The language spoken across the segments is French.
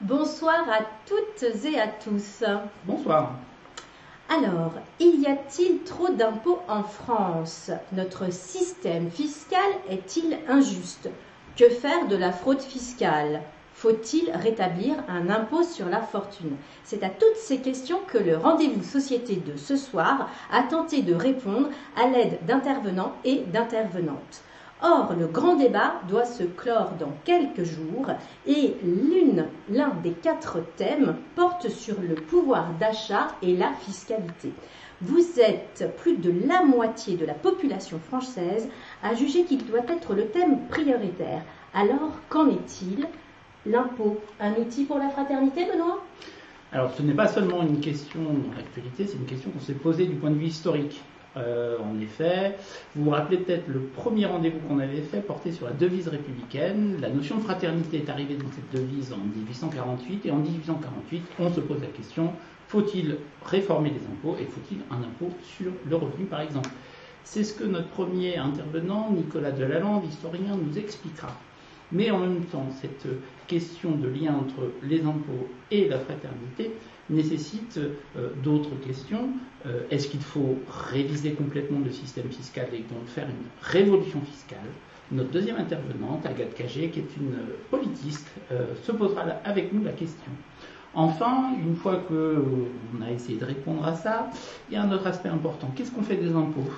Bonsoir à toutes et à tous. Bonsoir. Alors, y a-t-il trop d'impôts en France? Notre système fiscal est-il injuste? Que faire de la fraude fiscale? Faut-il rétablir un impôt sur la fortune? C'est à toutes ces questions que le rendez-vous société de ce soir a tenté de répondre à l'aide d'intervenants et d'intervenantes. Or, le grand débat doit se clore dans quelques jours et l'un des 4 thèmes porte sur le pouvoir d'achat et la fiscalité. Vous êtes plus de la moitié de la population française à juger qu'il doit être le thème prioritaire. Alors, qu'en est-il? L'impôt, un outil pour la fraternité, Benoît? Alors, ce n'est pas seulement une question d'actualité, c'est une question qu'on s'est posée du point de vue historique. En effet, vous vous rappelez peut-être le premier rendez-vous qu'on avait fait porté sur la devise républicaine. La notion de fraternité est arrivée dans cette devise en 1848 et en 1848, on se pose la question, faut-il réformer les impôts et faut-il un impôt sur le revenu par exemple? C'est ce que notre premier intervenant, Nicolas Delalande, historien, nous expliquera. Mais en même temps, cette question de lien entre les impôts et la fraternité nécessite d'autres questions. Est-ce qu'il faut réviser complètement le système fiscal et donc faire une révolution fiscale? Notre deuxième intervenante, Agathe Cagé, qui est une politiste, se posera avec nous la question. Enfin, une fois qu'on a essayé de répondre à ça, il y a un autre aspect important. Qu'est-ce qu'on fait des impôts?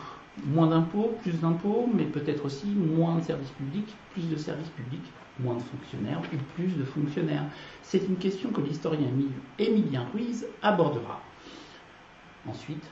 Moins d'impôts, plus d'impôts, mais peut-être aussi moins de services publics, plus de services publics, moins de fonctionnaires ou plus de fonctionnaires. C'est une question que l'historien Émilien Ruiz abordera. Ensuite,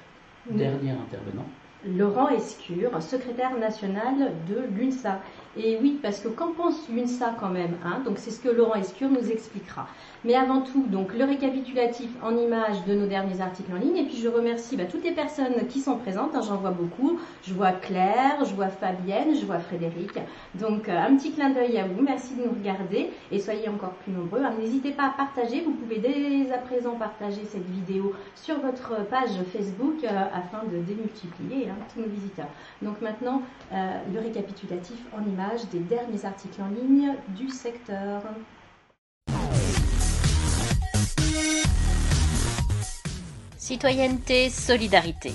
dernier intervenant. Laurent Escure, secrétaire national de l'UNSA. Et oui, parce que qu'en pense l'UNSA quand même, donc c'est ce que Laurent Escure nous expliquera. Mais avant tout, donc le récapitulatif en images de nos derniers articles en ligne. Et puis je remercie toutes les personnes qui sont présentes. J'en vois beaucoup. Je vois Claire, je vois Fabienne, je vois Frédéric. Donc un petit clin d'œil à vous. Merci de nous regarder et soyez encore plus nombreux. N'hésitez pas à partager. Vous pouvez dès à présent partager cette vidéo sur votre page Facebook afin de démultiplier tous nos visiteurs. Donc maintenant, le récapitulatif en images des derniers articles en ligne du secteur. Citoyenneté, solidarité.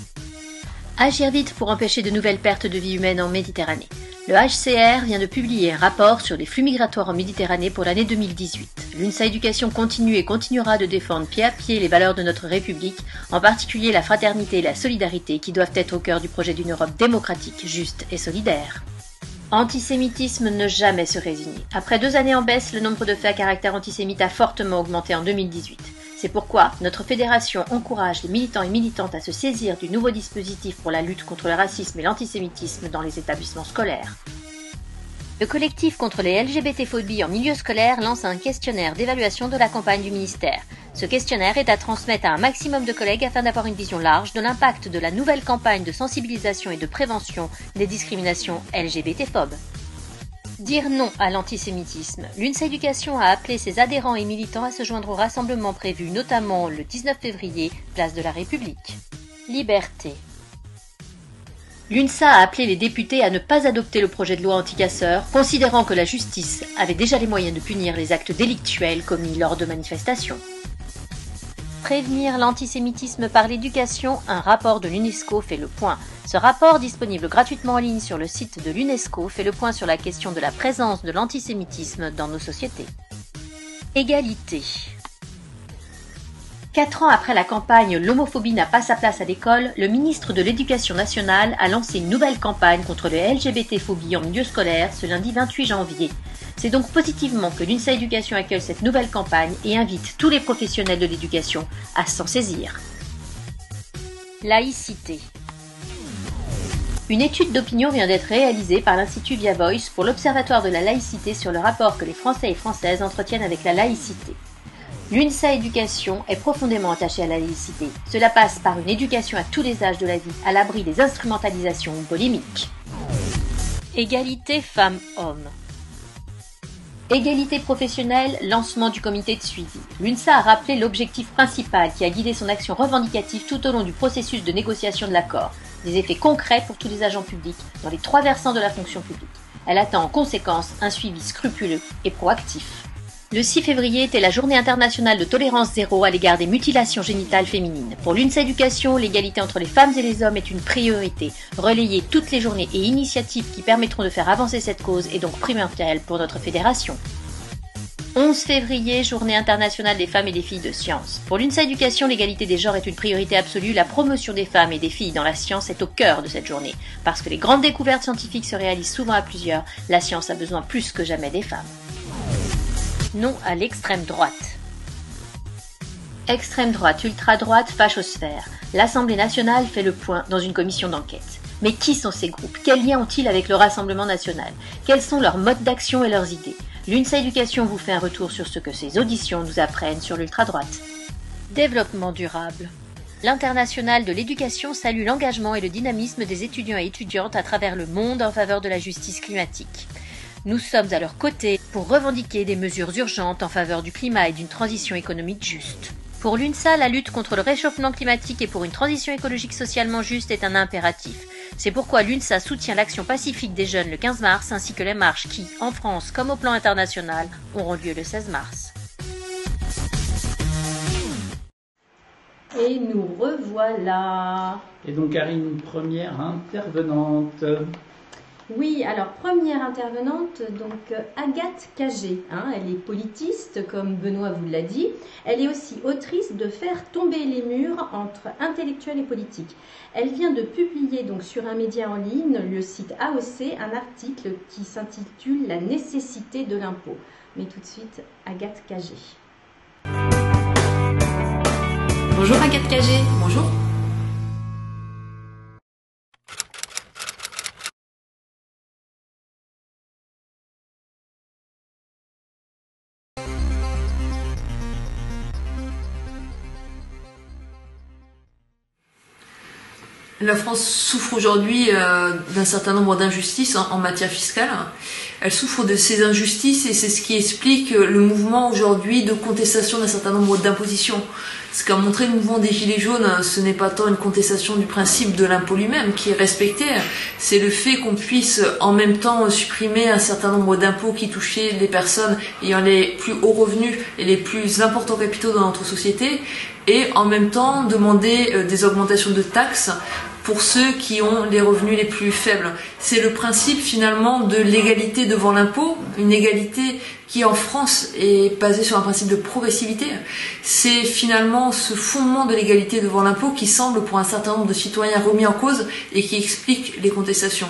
Agir vite pour empêcher de nouvelles pertes de vie humaine en Méditerranée. Le HCR vient de publier un rapport sur les flux migratoires en Méditerranée pour l'année 2018. L'UNSA Éducation continue et continuera de défendre pied à pied les valeurs de notre République, en particulier la fraternité et la solidarité qui doivent être au cœur du projet d'une Europe démocratique, juste et solidaire. Antisémitisme, ne jamais se résigner. Après 2 années en baisse, le nombre de faits à caractère antisémite a fortement augmenté en 2018. C'est pourquoi notre fédération encourage les militants et militantes à se saisir du nouveau dispositif pour la lutte contre le racisme et l'antisémitisme dans les établissements scolaires. Le collectif contre les LGBT-phobies en milieu scolaire lance un questionnaire d'évaluation de la campagne du ministère. Ce questionnaire est à transmettre à un maximum de collègues afin d'avoir une vision large de l'impact de la nouvelle campagne de sensibilisation et de prévention des discriminations LGBT-phobes. Dire non à l'antisémitisme. L'UNSA Éducation a appelé ses adhérents et militants à se joindre au rassemblement prévu notamment le 19 février, place de la République. Liberté. L'UNSA a appelé les députés à ne pas adopter le projet de loi anti-casseurs, considérant que la justice avait déjà les moyens de punir les actes délictuels commis lors de manifestations. Prévenir l'antisémitisme par l'éducation, un rapport de l'UNESCO fait le point. Ce rapport, disponible gratuitement en ligne sur le site de l'UNESCO, fait le point sur la question de la présence de l'antisémitisme dans nos sociétés. Égalité. 4 ans après la campagne « L'homophobie n'a pas sa place à l'école », le ministre de l'Éducation nationale a lancé une nouvelle campagne contre les LGBT-phobies en milieu scolaire ce lundi 28 janvier. C'est donc positivement que l'UNSA Éducation accueille cette nouvelle campagne et invite tous les professionnels de l'éducation à s'en saisir. Laïcité. Une étude d'opinion vient d'être réalisée par l'Institut Via Voice pour l'Observatoire de la laïcité sur le rapport que les Français et Françaises entretiennent avec la laïcité. L'UNSA Éducation est profondément attachée à la laïcité. Cela passe par une éducation à tous les âges de la vie, à l'abri des instrumentalisations polémiques. Égalité femmes-hommes. Égalité professionnelle, lancement du comité de suivi. L'UNSA a rappelé l'objectif principal qui a guidé son action revendicative tout au long du processus de négociation de l'accord. Des effets concrets pour tous les agents publics dans les 3 versants de la fonction publique. Elle attend en conséquence un suivi scrupuleux et proactif. Le 6 février était la journée internationale de tolérance zéro à l'égard des mutilations génitales féminines. Pour l'UNSA Éducation, l'égalité entre les femmes et les hommes est une priorité. Relayer toutes les journées et initiatives qui permettront de faire avancer cette cause est donc primordial pour notre fédération. 11 février, journée internationale des femmes et des filles de sciences. Pour l'UNSA Éducation, l'égalité des genres est une priorité absolue. La promotion des femmes et des filles dans la science est au cœur de cette journée. Parce que les grandes découvertes scientifiques se réalisent souvent à plusieurs, la science a besoin plus que jamais des femmes. Non à l'extrême droite. Extrême droite, ultra-droite, fachosphère. L'Assemblée nationale fait le point dans une commission d'enquête. Mais qui sont ces groupes? Quels liens ont-ils avec le Rassemblement national? Quels sont leurs modes d'action et leurs idées? L'UNSA Éducation vous fait un retour sur ce que ces auditions nous apprennent sur l'ultra-droite. Développement durable. L'Internationale de l'éducation salue l'engagement et le dynamisme des étudiants et étudiantes à travers le monde en faveur de la justice climatique. Nous sommes à leur côté pour revendiquer des mesures urgentes en faveur du climat et d'une transition économique juste. Pour l'UNSA, la lutte contre le réchauffement climatique et pour une transition écologique socialement juste est un impératif. C'est pourquoi l'UNSA soutient l'action pacifique des jeunes le 15 mars ainsi que les marches qui, en France comme au plan international, auront lieu le 16 mars. Et nous revoilà. Et donc Karine, première intervenante. Oui, alors première intervenante, donc Agathe Cagé. Elle est politiste, comme Benoît vous l'a dit. Elle est aussi autrice de Faire tomber les murs entre intellectuels et politiques. Elle vient de publier donc sur un média en ligne, le site AOC, un article qui s'intitule La nécessité de l'impôt. Mais tout de suite, Agathe Cagé. Bonjour Agathe Cagé, bonjour. La France souffre aujourd'hui d'un certain nombre d'injustices en matière fiscale. Elle souffre de ces injustices et c'est ce qui explique le mouvement aujourd'hui de contestation d'un certain nombre d'impositions. Ce qu'a montré le mouvement des Gilets jaunes, ce n'est pas tant une contestation du principe de l'impôt lui-même qui est respecté, c'est le fait qu'on puisse en même temps supprimer un certain nombre d'impôts qui touchaient les personnes ayant les plus hauts revenus et les plus importants capitaux dans notre société et en même temps demander des augmentations de taxes pour ceux qui ont les revenus les plus faibles. C'est le principe finalement de l'égalité devant l'impôt, une égalité qui en France est basée sur un principe de progressivité. C'est finalement ce fondement de l'égalité devant l'impôt qui semble pour un certain nombre de citoyens remis en cause et qui explique les contestations.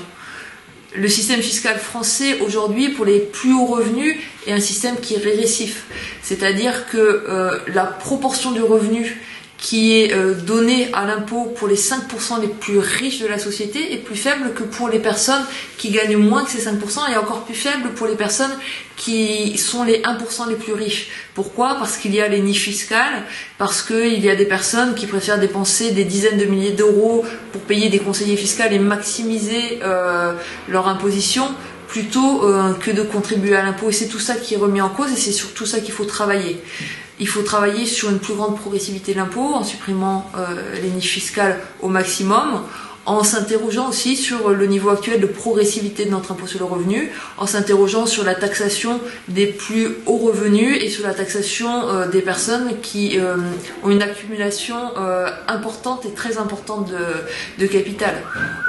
Le système fiscal français aujourd'hui pour les plus hauts revenus est un système qui est régressif, c'est-à-dire que la proportion du revenu qui est donné à l'impôt pour les 5% les plus riches de la société est plus faible que pour les personnes qui gagnent moins que ces 5% et encore plus faible pour les personnes qui sont les 1% les plus riches. Pourquoi? Parce qu'il y a les niches fiscales, parce qu'il y a des personnes qui préfèrent dépenser des dizaines de milliers d'euros pour payer des conseillers fiscaux et maximiser leur imposition plutôt que de contribuer à l'impôt. Et c'est tout ça qui est remis en cause et c'est sur tout ça qu'il faut travailler. Il faut travailler sur une plus grande progressivité de l'impôt en supprimant les niches fiscales au maximum, en s'interrogeant aussi sur le niveau actuel de progressivité de notre impôt sur le revenu, en s'interrogeant sur la taxation des plus hauts revenus et sur la taxation des personnes qui ont une accumulation importante et très importante de capital.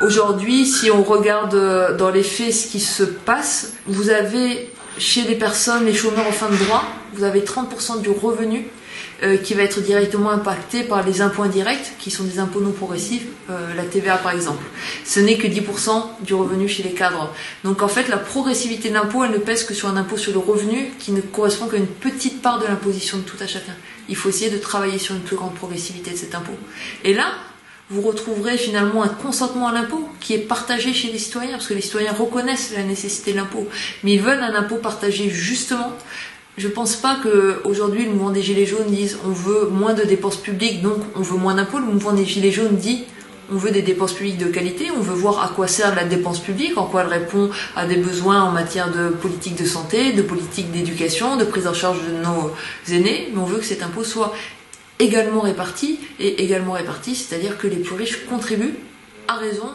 Aujourd'hui, si on regarde dans les faits ce qui se passe, vous avez chez les personnes, les chômeurs en fin de droit, vous avez 30% du revenu qui va être directement impacté par les impôts indirects, qui sont des impôts non progressifs, la TVA par exemple. Ce n'est que 10% du revenu chez les cadres. Donc en fait, la progressivité de l'impôt, elle ne pèse que sur un impôt sur le revenu qui ne correspond qu'à une petite part de l'imposition de tout à chacun. Il faut essayer de travailler sur une plus grande progressivité de cet impôt. Et là, vous retrouverez finalement un consentement à l'impôt qui est partagé chez les citoyens, parce que les citoyens reconnaissent la nécessité de l'impôt, mais ils veulent un impôt partagé justement. Je pense pas qu'aujourd'hui le mouvement des Gilets jaunes dise on veut moins de dépenses publiques, donc on veut moins d'impôts. Le mouvement des Gilets jaunes dit on veut des dépenses publiques de qualité, on veut voir à quoi sert la dépense publique, en quoi elle répond à des besoins en matière de politique de santé, de politique d'éducation, de prise en charge de nos aînés, mais on veut que cet impôt soit également réparti, c'est-à-dire que les plus riches contribuent à raison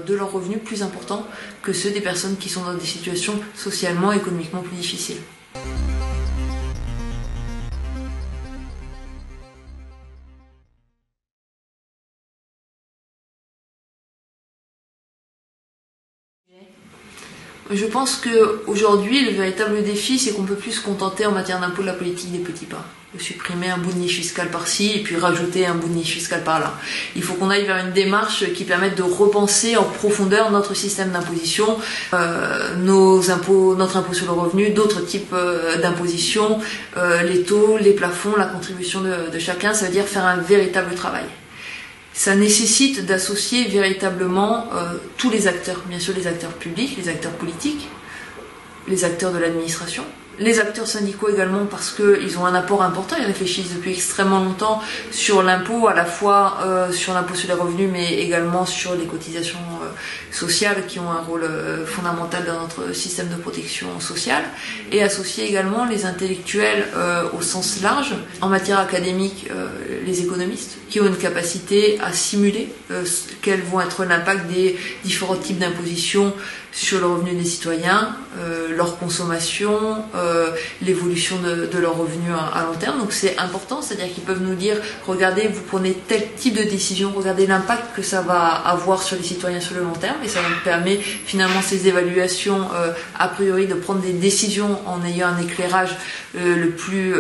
de leurs revenus plus importants que ceux des personnes qui sont dans des situations socialement et économiquement plus difficiles. Je pense qu'aujourd'hui, le véritable défi, c'est qu'on ne peut plus se contenter en matière d'impôt de la politique des petits pas. Supprimer un bout de niche fiscale par-ci et puis rajouter un bout de niche fiscale par-là. Il faut qu'on aille vers une démarche qui permette de repenser en profondeur notre système d'imposition, nos impôts, notre impôt sur le revenu, d'autres types d'imposition, les taux, les plafonds, la contribution de chacun. Ça veut dire faire un véritable travail. Ça nécessite d'associer véritablement tous les acteurs, bien sûr les acteurs publics, les acteurs politiques, les acteurs de l'administration, les acteurs syndicaux également parce qu'ils ont un apport important, ils réfléchissent depuis extrêmement longtemps sur l'impôt, à la fois sur l'impôt sur les revenus mais également sur les cotisations sociales qui ont un rôle fondamental dans notre système de protection sociale, et associer également les intellectuels au sens large, en matière académique les économistes qui ont une capacité à simuler quels vont être l'impact des différents types d'imposition sur le revenu des citoyens, leur consommation, l'évolution de leurs revenus à long terme. Donc c'est important, c'est-à-dire qu'ils peuvent nous dire, regardez, vous prenez tel type de décision, regardez l'impact que ça va avoir sur les citoyens sur le long terme, et ça nous permet finalement ces évaluations a priori de prendre des décisions en ayant un éclairage le plus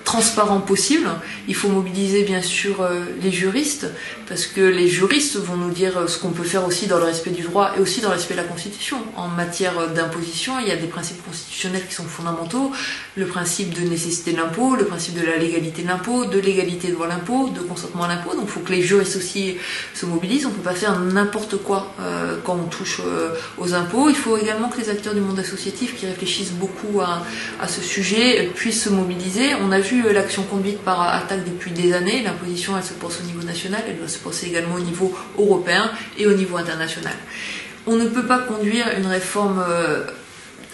transparent possible. Il faut mobiliser bien sûr les juristes, parce que les juristes vont nous dire ce qu'on peut faire aussi dans le respect du droit et aussi dans le respect de la Constitution. En matière d'imposition, il y a des principes constitutionnels qui sont fondamentaux, le principe de nécessité de l'impôt, le principe de la légalité de l'impôt, de l'égalité devant l'impôt, de consentement à l'impôt. Donc il faut que les juristes aussi se mobilisent. On ne peut pas faire n'importe quoi quand on touche aux impôts. Il faut également que les acteurs du monde associatif qui réfléchissent beaucoup à ce sujet puissent se mobiliser. On a vu l'action conduite par Attac depuis des années. L'imposition, elle se pense au niveau national, elle doit se penser également au niveau européen et au niveau international. On ne peut pas conduire une réforme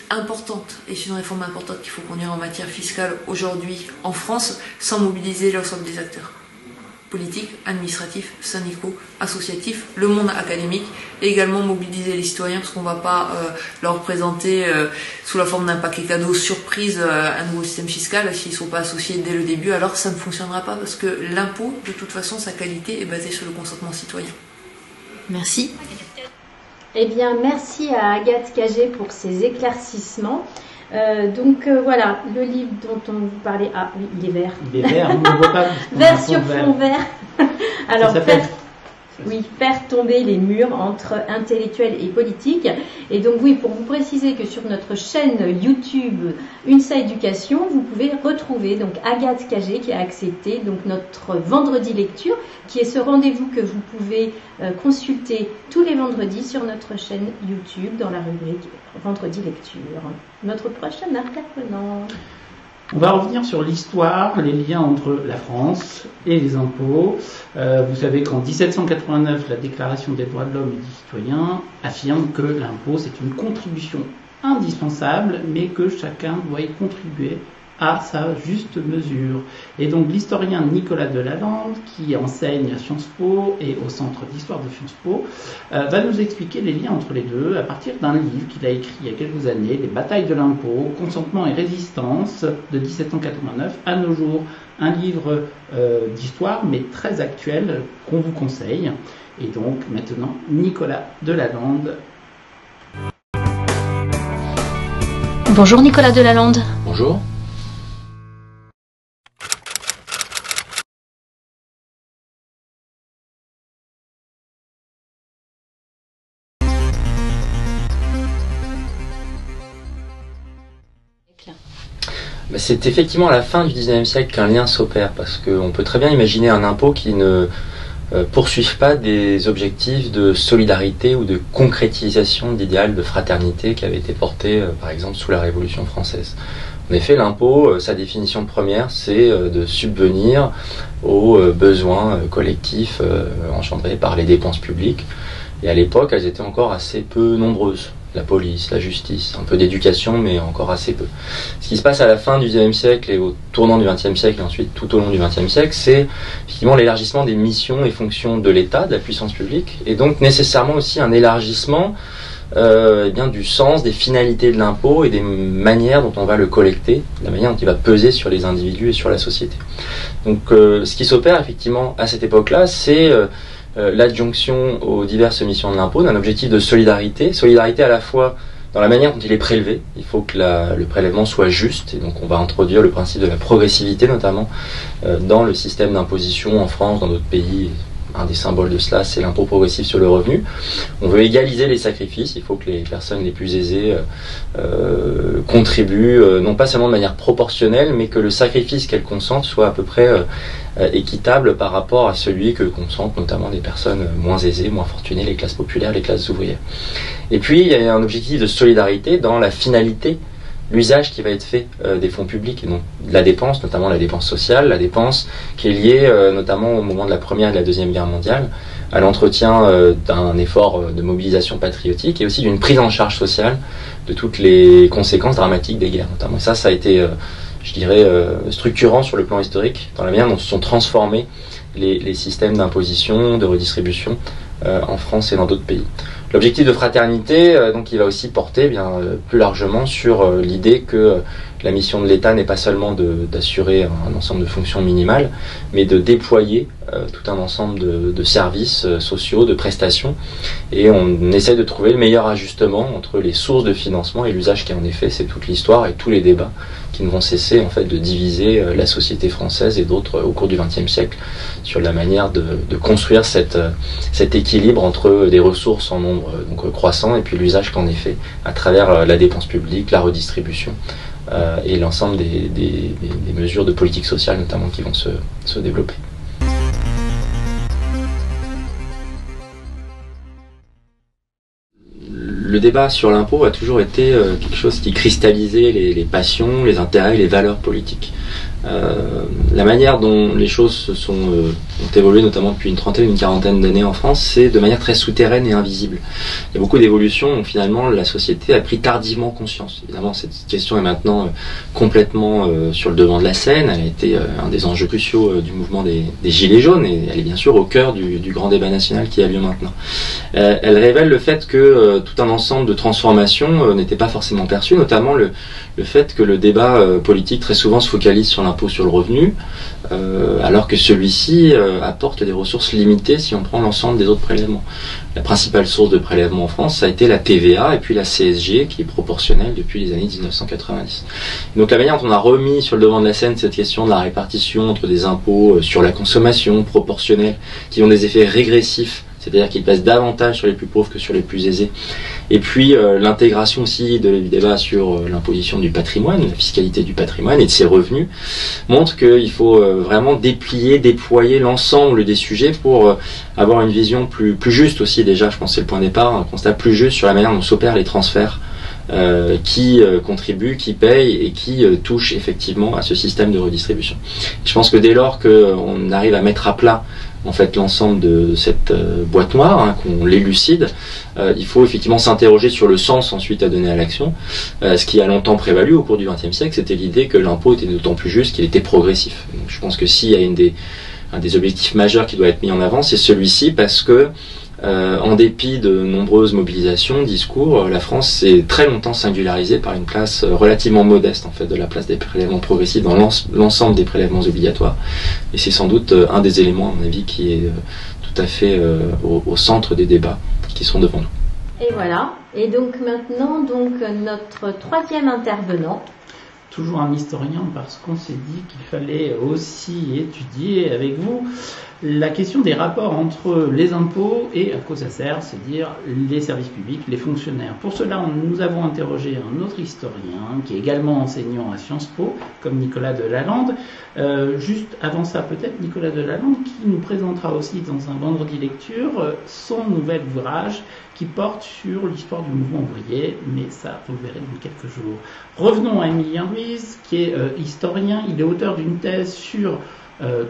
importante, et c'est une réforme importante qu'il faut conduire en matière fiscale aujourd'hui en France, sans mobiliser l'ensemble des acteurs politiques, administratifs, syndicaux, associatifs, le monde académique, et également mobiliser les citoyens, parce qu'on ne va pas leur présenter sous la forme d'un paquet cadeau surprise un nouveau système fiscal s'ils ne sont pas associés dès le début. Alors ça ne fonctionnera pas, parce que l'impôt, de toute façon, sa qualité est basée sur le consentement citoyen. Merci. Eh bien, merci à Agathe Cagé pour ces éclaircissements. Voilà, le livre dont on vous parlait. Ah oui, il est vert. Il est vert, on ne voit pas. Vert sur fond vert. Alors, faire tomber les murs entre intellectuels et politiques. Et donc oui, pour vous préciser que sur notre chaîne YouTube UNSA Éducation, vous pouvez retrouver donc Agathe Cagé qui a accepté donc notre vendredi lecture, qui est ce rendez-vous que vous pouvez consulter tous les vendredis sur notre chaîne YouTube dans la rubrique Vendredi lecture. Notre prochain intervenant. On va revenir sur l'histoire, les liens entre la France et les impôts. Vous savez qu'en 1789, la Déclaration des droits de l'homme et du citoyen affirme que l'impôt, c'est une contribution indispensable, mais que chacun doit y contribuer à sa juste mesure. Et donc l'historien Nicolas Delalande, qui enseigne à Sciences Po et au Centre d'Histoire de Sciences Po, va nous expliquer les liens entre les deux à partir d'un livre qu'il a écrit il y a quelques années, Les batailles de l'impôt, consentement et résistance, de 1789 à nos jours. Un livre d'histoire, mais très actuel, qu'on vous conseille. Et donc maintenant, Nicolas Delalande. Bonjour Nicolas Delalande. Bonjour. C'est effectivement à la fin du XIXe siècle qu'un lien s'opère, parce qu'on peut très bien imaginer un impôt qui ne poursuive pas des objectifs de solidarité ou de concrétisation d'idéal de fraternité qui avait été porté par exemple sous la Révolution française. En effet, l'impôt, sa définition première, c'est de subvenir aux besoins collectifs engendrés par les dépenses publiques. Et à l'époque, elles étaient encore assez peu nombreuses. La police, la justice, un peu d'éducation, mais encore assez peu. Ce qui se passe à la fin du XIXe siècle et au tournant du XXe siècle, et ensuite tout au long du XXe siècle, c'est effectivement l'élargissement des missions et fonctions de l'État, de la puissance publique, et donc nécessairement aussi un élargissement du sens, des finalités de l'impôt et des manières dont on va le collecter, la manière dont il va peser sur les individus et sur la société. Donc ce qui s'opère effectivement à cette époque-là, c'est l'adjonction aux diverses missions de l'impôt d'un objectif de solidarité. Solidarité à la fois dans la manière dont il est prélevé. Il faut que le prélèvement soit juste, et donc on va introduire le principe de la progressivité notamment dans le système d'imposition en France, dans d'autres pays. Un des symboles de cela, c'est l'impôt progressif sur le revenu. On veut égaliser les sacrifices. Il faut que les personnes les plus aisées contribuent, non pas seulement de manière proportionnelle, mais que le sacrifice qu'elles consentent soit à peu près équitable par rapport à celui que consentent notamment des personnes moins aisées, moins fortunées, les classes populaires, les classes ouvrières. Et puis, il y a un objectif de solidarité dans la finalité, l'usage qui va être fait des fonds publics et donc de la dépense, notamment la dépense sociale, la dépense qui est liée notamment au moment de la Première et de la Deuxième Guerre mondiale, à l'entretien d'un effort de mobilisation patriotique et aussi d'une prise en charge sociale de toutes les conséquences dramatiques des guerres notamment. Et ça a été, je dirais, structurant sur le plan historique, dans la manière dont se sont transformés les systèmes d'imposition, de redistribution en France et dans d'autres pays. L'objectif de fraternité, donc, il va aussi porter plus largement sur l'idée que la mission de l'État n'est pas seulement d'assurer un ensemble de fonctions minimales, mais de déployer tout un ensemble de services sociaux, de prestations. Et on essaie de trouver le meilleur ajustement entre les sources de financement et l'usage qui en est fait. C'est toute l'histoire et tous les débats qui ne vont cesser en fait de diviser la société française et d'autres au cours du XXe siècle sur la manière de construire cet équilibre entre des ressources en nombre donc croissant et puis l'usage qu'en est fait à travers la dépense publique, la redistribution et l'ensemble des mesures de politique sociale notamment qui vont se développer. Le débat sur l'impôt a toujours été quelque chose qui cristallisait les passions, les intérêts, les valeurs politiques. La manière dont les choses ont évolué, notamment depuis une trentaine, une quarantaine d'années en France, c'est de manière très souterraine et invisible. Il y a beaucoup d'évolutions dont finalement la société a pris tardivement conscience. Évidemment, cette question est maintenant complètement sur le devant de la scène. Elle a été un des enjeux cruciaux du mouvement des Gilets jaunes et elle est bien sûr au cœur du grand débat national qui a lieu maintenant. Elle révèle le fait que tout un ensemble de transformations n'était pas forcément perçu, notamment le fait que le débat politique très souvent se focalise sur l'impôt sur le revenu, alors que celui-ci apporte des ressources limitées si on prend l'ensemble des autres prélèvements. La principale source de prélèvement en France, ça a été la TVA et puis la CSG qui est proportionnelle depuis les années 1990. Donc la manière dont on a remis sur le devant de la scène cette question de la répartition entre des impôts sur la consommation proportionnelle qui ont des effets régressifs, c'est-à-dire qu'ils pèsent davantage sur les plus pauvres que sur les plus aisés. Et puis l'intégration aussi du débat sur l'imposition du patrimoine, la fiscalité du patrimoine et de ses revenus, montre qu'il faut vraiment déployer l'ensemble des sujets pour avoir une vision plus juste aussi déjà, je pense que c'est le point de départ, un constat plus juste sur la manière dont s'opèrent les transferts qui contribuent, qui payent et qui touchent effectivement à ce système de redistribution. Je pense que dès lors qu'on arrive à mettre à plat en fait l'ensemble de cette boîte noire, qu'on l'élucide, il faut effectivement s'interroger sur le sens ensuite à donner à l'action. Ce qui a longtemps prévalu au cours du XXe siècle, c'était l'idée que l'impôt était d'autant plus juste qu'il était progressif. Donc, je pense que s'il y a un des objectifs majeurs qui doit être mis en avant, c'est celui-ci parce que en dépit de nombreuses mobilisations, discours, la France s'est très longtemps singularisée par une place relativement modeste en fait de la place des prélèvements progressifs dans l'ensemble des prélèvements obligatoires. Et c'est sans doute un des éléments, à mon avis, qui est tout à fait au centre des débats qui sont devant nous. Et voilà. Et donc maintenant, notre troisième intervenant. Toujours un historien parce qu'on s'est dit qu'il fallait aussi étudier avec vous la question des rapports entre les impôts et à quoi ça sert, c'est-à-dire les services publics, les fonctionnaires. Pour cela, nous avons interrogé un autre historien qui est également enseignant à Sciences Po, comme Nicolas Delalande. Juste avant ça, peut-être Nicolas Delalande qui nous présentera aussi dans un vendredi lecture son nouvel ouvrage qui porte sur l'histoire du mouvement ouvrier, mais ça, vous le verrez dans quelques jours. Revenons à Émilien Ruiz, qui est historien. Il est auteur d'une thèse sur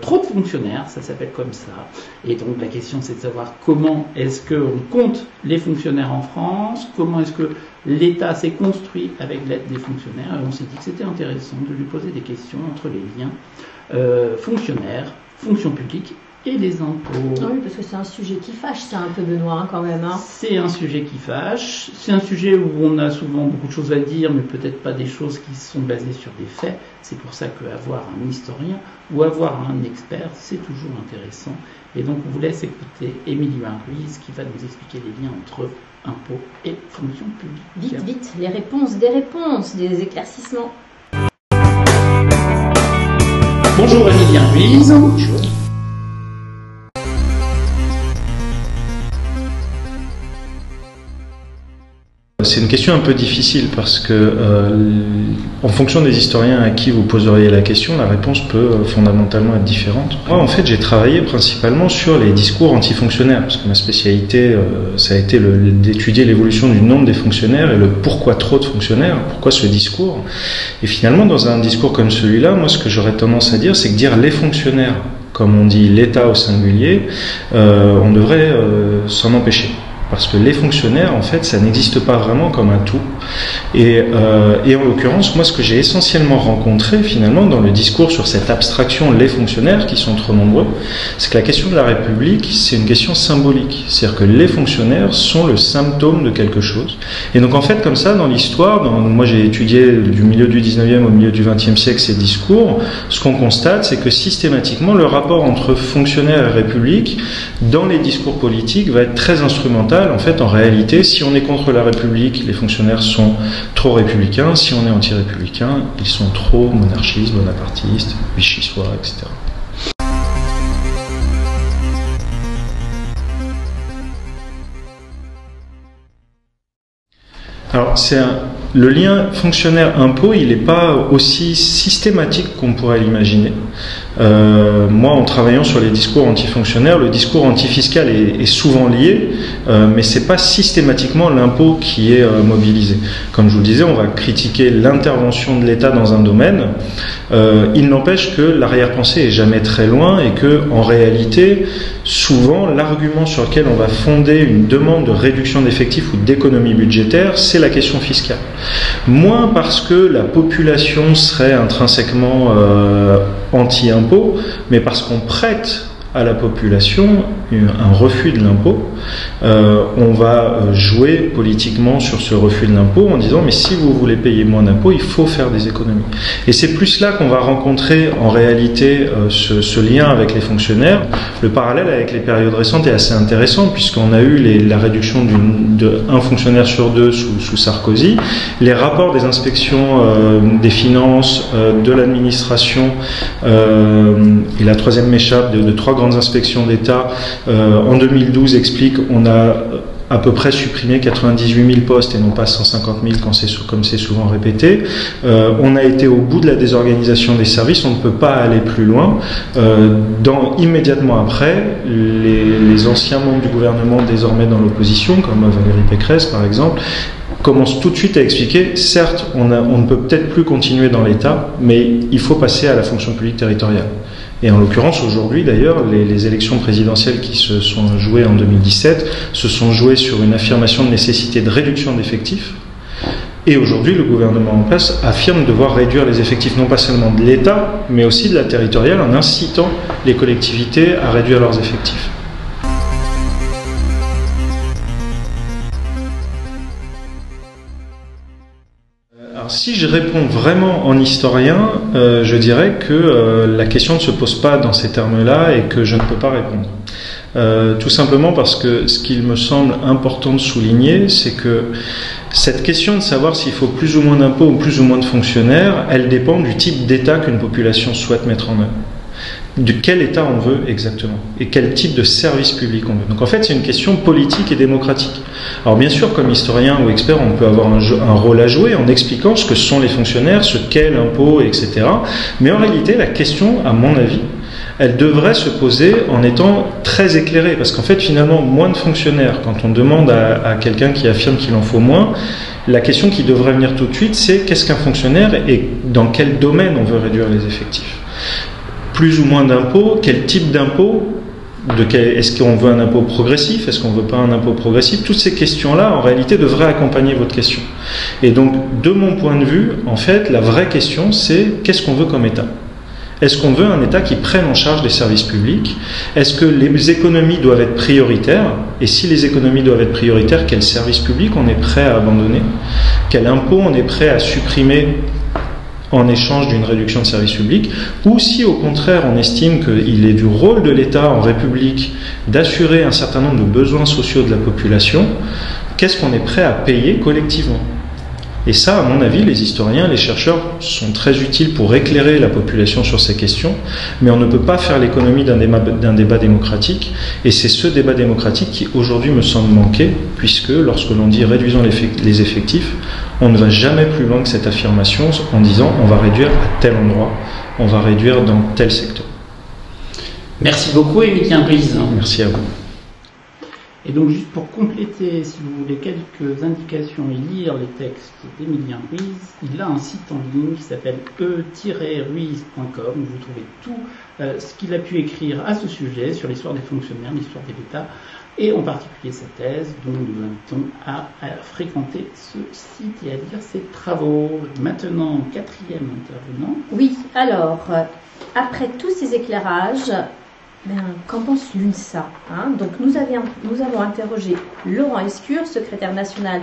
trop de fonctionnaires, ça s'appelle comme ça. Et donc la question, c'est de savoir comment est-ce qu'on compte les fonctionnaires en France, comment est-ce que l'État s'est construit avec l'aide des fonctionnaires. Et on s'est dit que c'était intéressant de lui poser des questions entre les liens fonctionnaires, fonction publique et les impôts. Oui, parce que c'est un sujet qui fâche, ça, un peu, Benoît, quand même. C'est un sujet qui fâche. C'est un sujet où on a souvent beaucoup de choses à dire, mais peut-être pas des choses qui sont basées sur des faits. C'est pour ça qu'avoir un historien ou avoir un expert, c'est toujours intéressant. Et donc, on vous laisse écouter Émilie Ruiz qui va nous expliquer les liens entre impôts et fonction publique. Vite, vite, les réponses, des éclaircissements. Bonjour Émilie Ruiz. Bonjour. C'est une question un peu difficile parce que, en fonction des historiens à qui vous poseriez la question, la réponse peut fondamentalement être différente. Moi, en fait, j'ai travaillé principalement sur les discours antifonctionnaires, parce que ma spécialité, ça a été d'étudier l'évolution du nombre des fonctionnaires et le pourquoi trop de fonctionnaires, pourquoi ce discours. Et finalement, dans un discours comme celui-là, moi, ce que j'aurais tendance à dire, c'est que dire les fonctionnaires, comme on dit l'État au singulier, on devrait s'en empêcher. Parce que les fonctionnaires, en fait, ça n'existe pas vraiment comme un tout. Et en l'occurrence, moi, ce que j'ai essentiellement rencontré, finalement, dans le discours sur cette abstraction, les fonctionnaires, qui sont trop nombreux, c'est que la question de la République, c'est une question symbolique. C'est-à-dire que les fonctionnaires sont le symptôme de quelque chose. Et donc, en fait, comme ça, dans l'histoire, moi, j'ai étudié du milieu du 19e au milieu du 20e siècle ces discours, ce qu'on constate, c'est que systématiquement, le rapport entre fonctionnaires et République, dans les discours politiques, va être très instrumental. En fait, en réalité, si on est contre la République, les fonctionnaires sont trop républicains. Si on est anti-républicain, ils sont trop monarchistes, bonapartistes, vichysois, etc. Alors, le lien fonctionnaire-impôt, il n'est pas aussi systématique qu'on pourrait l'imaginer. Moi, en travaillant sur les discours antifonctionnaires, le discours antifiscal est souvent lié, mais c'est pas systématiquement l'impôt qui est mobilisé. Comme je vous le disais, on va critiquer l'intervention de l'État dans un domaine. Il n'empêche que l'arrière-pensée est jamais très loin et que, en réalité, souvent, l'argument sur lequel on va fonder une demande de réduction d'effectifs ou d'économie budgétaire, c'est la question fiscale. Moins parce que la population serait intrinsèquement anti-impôt, mais parce qu'on prête à la population un refus de l'impôt. On va jouer politiquement sur ce refus de l'impôt en disant mais si vous voulez payer moins d'impôts, il faut faire des économies. Et c'est plus là qu'on va rencontrer en réalité ce lien avec les fonctionnaires. Le parallèle avec les périodes récentes est assez intéressant puisqu'on a eu la réduction d'un fonctionnaire sur deux sous Sarkozy, les rapports des inspections des finances, de l'administration et la troisième m'échappe de trois grandes inspections d'État en 2012 explique qu'on a à peu près supprimé 98 000 postes et non pas 150 000 comme c'est souvent répété. On a été au bout de la désorganisation des services, on ne peut pas aller plus loin. Immédiatement après, les anciens membres du gouvernement désormais dans l'opposition, comme Valérie Pécresse par exemple, commence tout de suite à expliquer, certes, on ne peut peut-être plus continuer dans l'État, mais il faut passer à la fonction publique territoriale. Et en l'occurrence, aujourd'hui, d'ailleurs, les élections présidentielles qui se sont jouées en 2017 se sont jouées sur une affirmation de nécessité de réduction d'effectifs. Et aujourd'hui, le gouvernement en place affirme devoir réduire les effectifs non pas seulement de l'État, mais aussi de la territoriale en incitant les collectivités à réduire leurs effectifs. Si je réponds vraiment en historien, je dirais que la question ne se pose pas dans ces termes-là et que je ne peux pas répondre. Tout simplement parce que ce qu'il me semble important de souligner, c'est que cette question de savoir s'il faut plus ou moins d'impôts ou plus ou moins de fonctionnaires, elle dépend du type d'État qu'une population souhaite mettre en œuvre. De quel État on veut exactement et quel type de service public on veut. Donc en fait c'est une question politique et démocratique. Alors bien sûr comme historien ou expert on peut avoir un rôle à jouer en expliquant ce que sont les fonctionnaires, ce qu'est l'impôt, etc. Mais en réalité la question à mon avis elle devrait se poser en étant très éclairée parce qu'en fait finalement moins de fonctionnaires quand on demande à quelqu'un qui affirme qu'il en faut moins, la question qui devrait venir tout de suite c'est qu'est-ce qu'un fonctionnaire et dans quel domaine on veut réduire les effectifs. Plus ou moins d'impôts, quel type d'impôt, est-ce qu'on veut un impôt progressif, est-ce qu'on ne veut pas un impôt progressif, toutes ces questions-là, en réalité, devraient accompagner votre question. Et donc, de mon point de vue, en fait, la vraie question, c'est qu'est-ce qu'on veut comme État ? Est-ce qu'on veut un État qui prenne en charge les services publics? Est-ce que les économies doivent être prioritaires? Et si les économies doivent être prioritaires, quel service public on est prêt à abandonner? Quel impôt on est prêt à supprimer en échange d'une réduction de services publics? Ou si au contraire on estime qu'il est du rôle de l'État en République d'assurer un certain nombre de besoins sociaux de la population, qu'est-ce qu'on est prêt à payer collectivement? Et ça, à mon avis, les historiens, les chercheurs sont très utiles pour éclairer la population sur ces questions, mais on ne peut pas faire l'économie d'un débat démocratique, et c'est ce débat démocratique qui aujourd'hui me semble manquer, puisque lorsque l'on dit réduisons les effectifs, on ne va jamais plus loin que cette affirmation en disant on va réduire à tel endroit, on va réduire dans tel secteur. Merci beaucoup, Émilien Ruiz. Merci à vous. Et donc, juste pour compléter, si vous voulez, quelques indications et lire les textes d'Émilien Ruiz, il a un site en ligne qui s'appelle e-ruiz.com, où vous trouvez tout ce qu'il a pu écrire à ce sujet, sur l'histoire des fonctionnaires, l'histoire de l'État, et en particulier sa thèse, dont nous invitons à fréquenter ce site et à lire ses travaux. Maintenant, quatrième intervenant. Oui, alors, après tous ces éclairages, qu'en pense l'UNSA, hein? Donc nous avons interrogé Laurent Escure, secrétaire national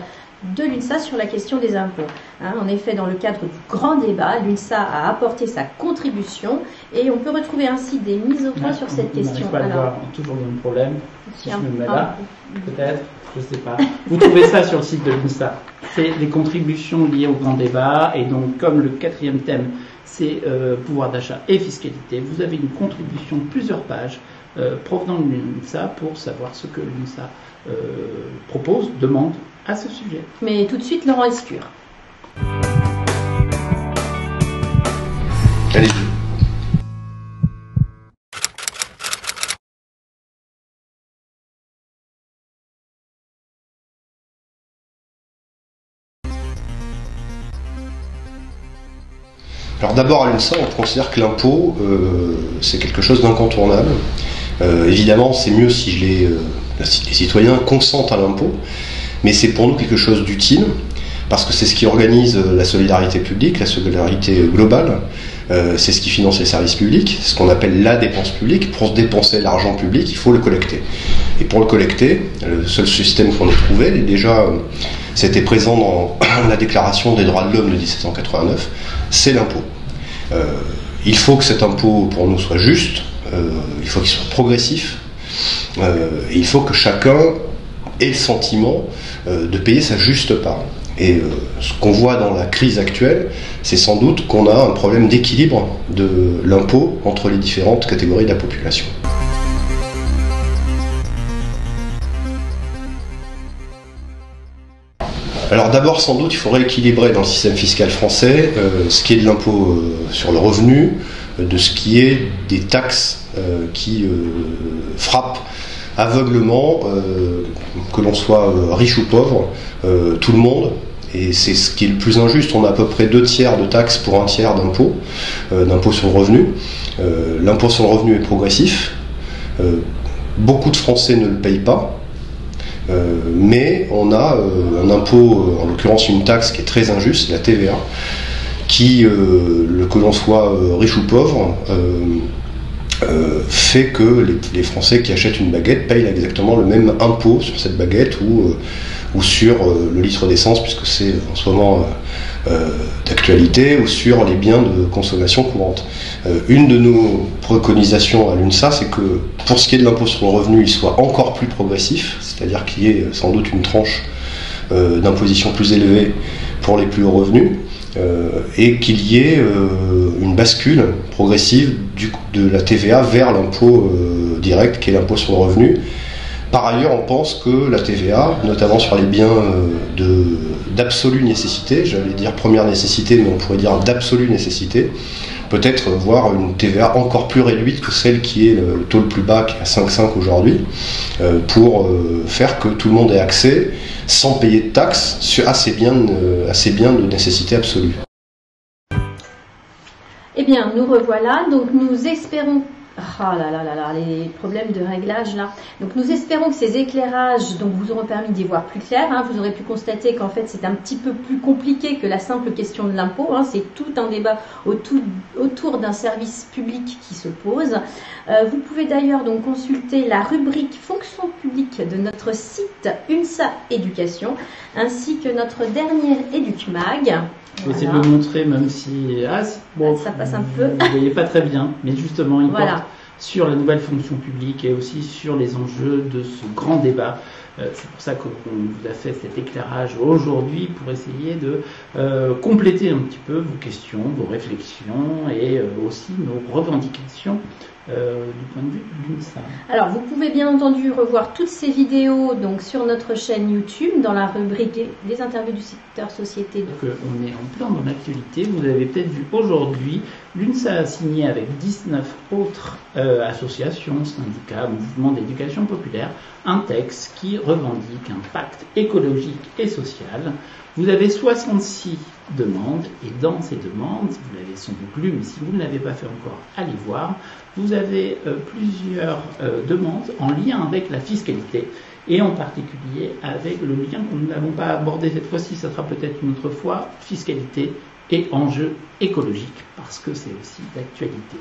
de l'UNSA, sur la question des impôts. Hein, en effet, dans le cadre du grand débat, l'UNSA a apporté sa contribution et on peut retrouver ainsi des mises au point sur cette question. On n'arrive pas à le voir, toujours le même problème. Si je me mets là, peut-être, je ne sais pas. Vous trouvez ça sur le site de l'UNSA. C'est les contributions liées au grand débat, et donc comme le quatrième thème, c'est pouvoir d'achat et fiscalité, vous avez une contribution de plusieurs pages provenant de l'UNSA pour savoir ce que l'UNSA propose, demande à ce sujet. Mais tout de suite, Laurent Escure. Allez-y. Alors d'abord à l'UNSA, on considère que l'impôt, c'est quelque chose d'incontournable. Évidemment, c'est mieux si les citoyens consentent à l'impôt, mais c'est pour nous quelque chose d'utile, parce que c'est ce qui organise la solidarité publique, la solidarité globale, c'est ce qui finance les services publics, c'est ce qu'on appelle la dépense publique. Pour dépenser l'argent public, il faut le collecter. Et pour le collecter, le seul système qu'on ait trouvé, déjà c'était présent dans la Déclaration des droits de l'homme de 1789, c'est l'impôt. Il faut que cet impôt pour nous soit juste, il faut qu'il soit progressif, et il faut que chacun ait le sentiment de payer sa juste part. Et ce qu'on voit dans la crise actuelle, c'est sans doute qu'on a un problème d'équilibre de l'impôt entre les différentes catégories de la population. Alors d'abord, sans doute, il faudrait équilibrer dans le système fiscal français ce qui est de l'impôt sur le revenu, de ce qui est des taxes qui frappent aveuglement, que l'on soit riche ou pauvre, tout le monde. Et c'est ce qui est le plus injuste. On a à peu près 2/3 de taxes pour 1/3 d'impôt, d'impôt sur le revenu. L'impôt sur le revenu est progressif. Beaucoup de Français ne le payent pas. Mais on a un impôt, en l'occurrence une taxe qui est très injuste, la TVA, qui, que l'on soit riche ou pauvre, fait que les Français qui achètent une baguette payent exactement le même impôt sur cette baguette ou sur le litre d'essence, puisque c'est en ce moment d'actualité, ou sur les biens de consommation courante. Une de nos préconisations à l'UNSA, c'est que pour ce qui est de l'impôt sur le revenu, il soit encore plus progressif, c'est-à-dire qu'il y ait sans doute une tranche d'imposition plus élevée pour les plus hauts revenus, et qu'il y ait une bascule progressive de la TVA vers l'impôt direct, qui est l'impôt sur le revenu. Par ailleurs, on pense que la TVA, notamment sur les biens d'absolue nécessité, j'allais dire première nécessité, mais on pourrait dire d'absolue nécessité, peut-être voir une TVA encore plus réduite que celle qui est le taux le plus bas, qui est à 5,5 aujourd'hui, pour faire que tout le monde ait accès, sans payer de taxes, à ces biens de nécessité absolue. Eh bien, nous revoilà. Donc, nous espérons Ah là là là là, les problèmes de réglage là. Donc nous espérons que ces éclairages vous auront permis d'y voir plus clair. Vous aurez pu constater qu'en fait c'est un petit peu plus compliqué que la simple question de l'impôt. C'est tout un débat autour d'un service public qui se pose. Vous pouvez d'ailleurs donc consulter la rubrique fonction publique de notre site UNSA Éducation, ainsi que notre dernière EducMag. Je vais essayer de le montrer, même si ça passe un peu. Vous ne voyez pas très bien, mais justement, il porte sur la nouvelle fonction publique et aussi sur les enjeux de ce grand débat. C'est pour ça qu'on vous a fait cet éclairage aujourd'hui pour essayer de compléter un petit peu vos questions, vos réflexions et aussi nos revendications du point de vue de l'UNSA. Alors, vous pouvez bien entendu revoir toutes ces vidéos donc sur notre chaîne YouTube dans la rubrique des interviews du secteur société. Donc, on est en plein dans l'actualité. Vous avez peut-être vu aujourd'hui, l'UNSA a signé avec 19 autres associations, syndicats, mouvements d'éducation populaire, un texte qui revendique un pacte écologique et social. Vous avez 66 demandes et dans ces demandes, vous l'avez sans doute lu, mais si vous ne l'avez pas fait encore, allez voir, vous avez plusieurs demandes en lien avec la fiscalité et en particulier avec le lien que nous n'avons pas abordé cette fois-ci, ça sera peut-être une autre fois, fiscalité et enjeux écologiques, parce que c'est aussi d'actualité.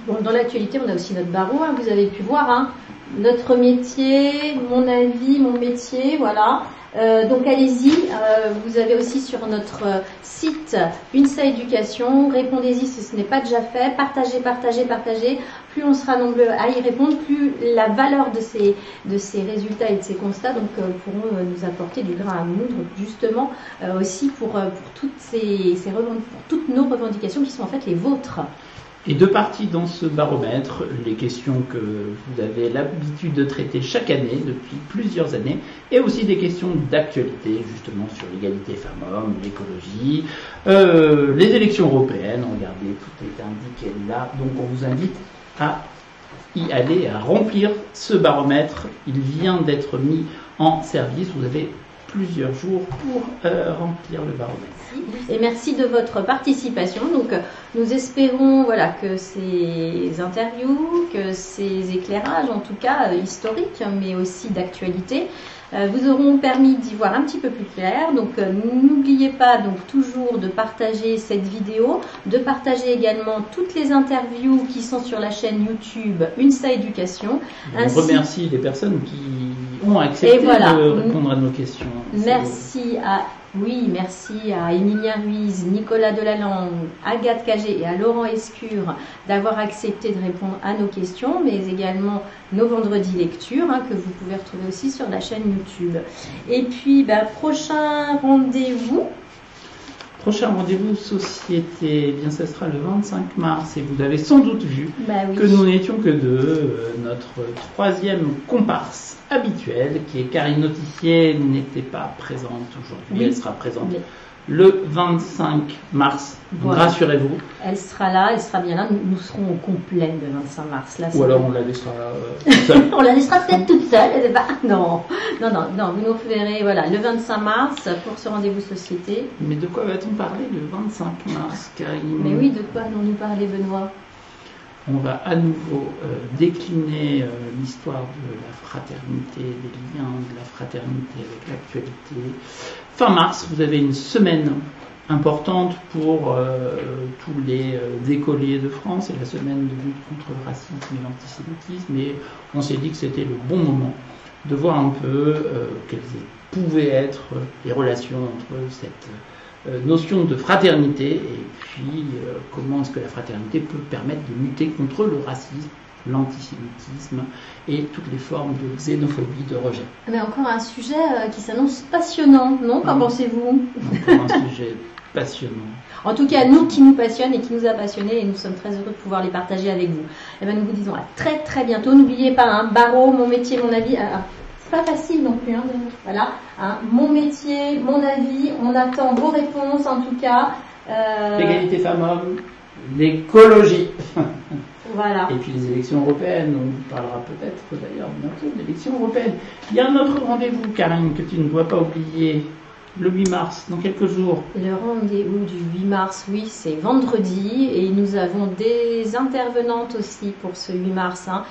Bon, dans l'actualité, on a aussi notre barreau, vous avez pu voir, notre métier, mon avis, mon métier, voilà. Donc allez-y, vous avez aussi sur notre site UNSA Éducation, répondez-y si ce n'est pas déjà fait, partagez, partagez, partagez. Plus on sera nombreux à y répondre, plus la valeur de ces résultats et de ces constats pourront nous apporter du grain à moudre, justement aussi pour toutes nos revendications qui sont en fait les vôtres. Et deux parties dans ce baromètre, les questions que vous avez l'habitude de traiter chaque année, depuis plusieurs années, et aussi des questions d'actualité, justement sur l'égalité femmes-hommes, l'écologie, les élections européennes, regardez, tout est indiqué là, donc on vous invite à y aller, à remplir ce baromètre, il vient d'être mis en service, vous avez plusieurs jours pour remplir le baromètre. Et merci de votre participation. Donc, nous espérons que ces interviews, que ces éclairages, en tout cas historiques, mais aussi d'actualité, vous auront permis d'y voir un petit peu plus clair. Donc, n'oubliez pas toujours de partager cette vidéo, de partager également toutes les interviews qui sont sur la chaîne YouTube UNSA Éducation. On remercie les personnes qui ont accepté de répondre à nos questions. Merci à Emilia Ruiz, Nicolas Delalangue, Agathe Cagé et à Laurent Escure d'avoir accepté de répondre à nos questions, mais également nos vendredis lectures que vous pouvez retrouver aussi sur la chaîne YouTube. Et puis, prochain rendez-vous. Prochain rendez-vous société, bien ça sera le 25 mars et vous avez sans doute vu que nous n'étions que deux. Notre troisième comparse habituelle, qui est Karine Autissier, n'était pas présente aujourd'hui. Elle sera présente le 25 mars. Rassurez-vous. Elle sera là, elle sera bien là. Nous serons au complet le 25 mars. Là, ou alors on la laissera toute seule. On la laissera peut-être toute seule. Non, vous nous verrez le 25 mars pour ce rendez-vous société. Mais de quoi va-t-on parler le 25 mars, Karine? Mais oui, de quoi allons-nous parler, Benoît? On va à nouveau décliner l'histoire de la fraternité, des liens de la fraternité avec l'actualité. Fin mars, vous avez une semaine importante pour tous les écoliers de France, c'est la semaine de lutte contre le racisme et l'antisémitisme, et on s'est dit que c'était le bon moment de voir un peu quelles pouvaient être les relations entre cette notion de fraternité et puis comment est-ce que la fraternité peut permettre de lutter contre le racisme, l'antisémitisme et toutes les formes de xénophobie, de rejet. Mais encore un sujet qui s'annonce passionnant, non? Qu'en pensez-vous? Encore un sujet passionnant. En tout cas, nous qui nous passionnent et qui nous a passionnés, et nous sommes très heureux de pouvoir les partager avec vous. Et nous vous disons à très très bientôt. N'oubliez pas, barreau, mon métier, mon avis. C'est pas facile non plus. Mon métier, mon avis. On attend vos réponses en tout cas. L'égalité femmes-hommes, l'écologie. Voilà. Et puis les élections européennes, on parlera peut-être d'ailleurs bientôt d'élections européennes. Il y a un autre rendez-vous, Karine, que tu ne dois pas oublier le 8 mars, dans quelques jours. Le rendez-vous du 8 mars, oui, c'est vendredi et nous avons des intervenantes aussi pour ce 8 mars. Hein.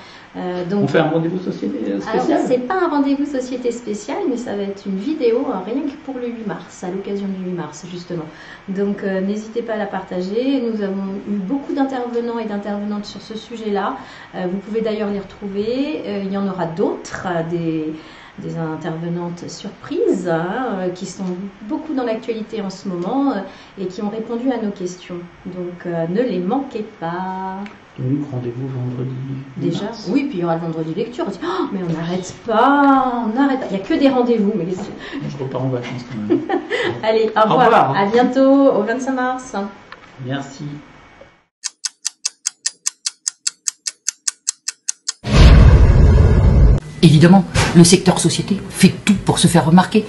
Donc, on fait un rendez-vous société spécial? Alors, c'est pas un rendez-vous société spécial, mais ça va être une vidéo rien que pour le 8 mars, à l'occasion du 8 mars justement. Donc n'hésitez pas à la partager. Nous avons eu beaucoup d'intervenants et d'intervenantes sur ce sujet-là. Vous pouvez d'ailleurs les retrouver. Il y en aura d'autres, des intervenantes surprises hein, qui sont beaucoup dans l'actualité en ce moment et qui ont répondu à nos questions. Donc ne les manquez pas. Donc rendez-vous vendredi. Déjà mars. Oui, puis il y aura le vendredi lecture. Oh, mais on n'arrête pas, on n'arrête pas. Il n'y a que des rendez-vous. Mais... Je repars en vacances quand même. Allez, au revoir. À bientôt, au 25 mars. Merci. Évidemment, le secteur société fait tout pour se faire remarquer.